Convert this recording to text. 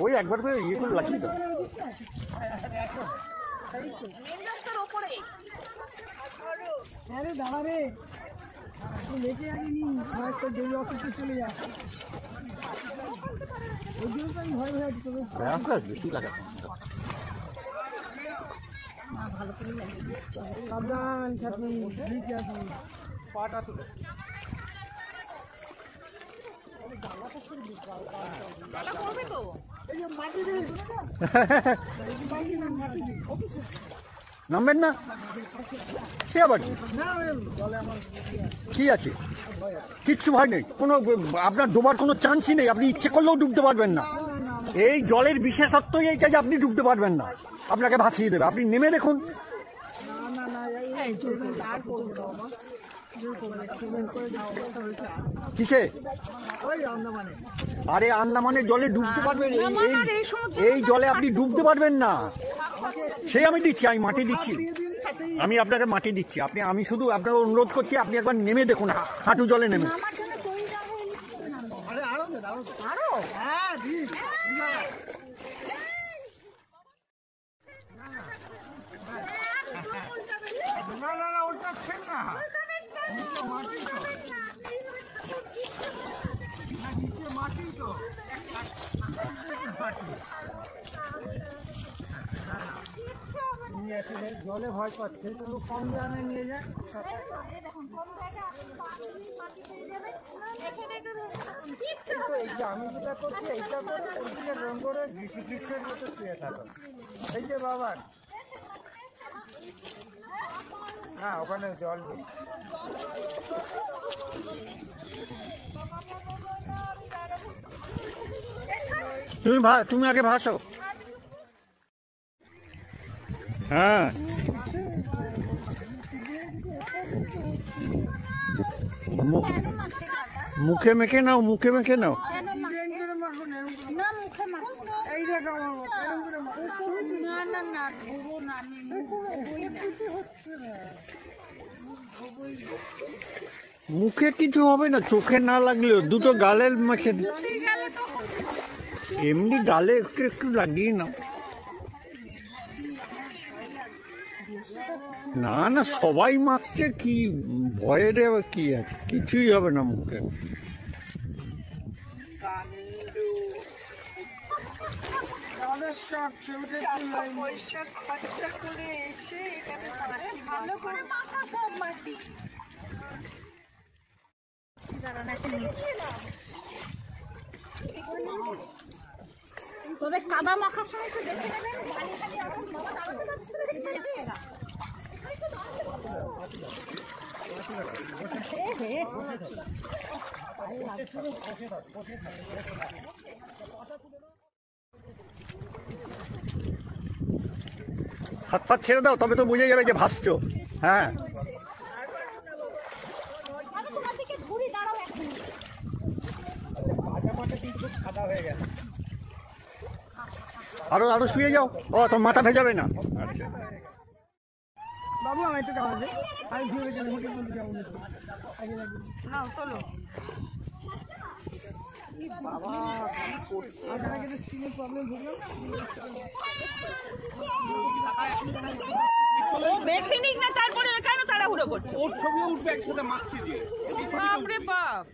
ওই একবার করে ইয়ে করে লাগিয়ে দাও। দাদা রে লেগে আসেনি দেরি অফিসে চলে যা ওই জন্য তো আমি ভয় ভয় বেশি লাগাতে সাবধান থাকুন ঠিক আছে পাটা তুলে নামবেন না? সে আবার কি আছে? কিচ্ছু ভয় নেই, কোনো আপনার ডোবার কোনো চান্সই নেই। আপনি ইচ্ছে করলেও ডুবতে পারবেন না। এই জলের বিশেষত্বই এইটা যে আপনি ডুবতে পারবেন না, আপনাকে ভাসিয়ে দেবে। আপনি নেমে দেখুন। কিসে? আরে আন্দামানের জলে ডুবতে পারবেন? এই জলে আপনি ডুবতে পারবেন না। সেই আমি দিচ্ছি, আমি মাটি দিচ্ছি, আমি আপনাকে মাটি দিচ্ছি। আমি শুধু আপনাকে অনুরোধ করছি, আপনি একবার নেমে দেখুন, হাঁটু জলে নেমে। জলে ভয় পাচ্ছে, একটু কম জানে নিয়ে যায়। আমি যেটা করছি এইটা করে ওইদিকে রং করে বৃষ্টির মতো শুয়ে থাকো। এই যে বাবার হ্যাঁ ওখানে জল নেই। তুমি আগে ভাসো। হ্যাঁ মুখে মেখে নাও, মুখে মেখে নাও। মুখে কিছু হবে না, চোখে না লাগলেও দুটো গালের মাখে, এমনি গালে একটু একটু লাগিয়ে নাও। না না, সবাই মাখছে, কি ভয়ের আবার কি আছে? কিছুই হবে না মুখে। তবে কাদা মাখার সময় তো দেখে নেবেন, পানি খালি এখন মাথা দাঁড়াতে পারছে না, দেখে যাচ্ছে না। হাত পাত ছেড়ে দাও, তবে তো বুঝে যাবে যে ভাসছো। হ্যাঁ আরো শুয়ে যাও। ও তোমার মাথা ভেজাবে না। বাবু আমি একটু খাওয়াবে, আমি ঘুরে যাবো যাবো না চলো বাবা প্রবলেম না, তারপরে কেন তাড়াহুড়ো করছে? ওর ছবি উঠবে একসাথে মারছি দিয়ে। বাপ রে বাপ।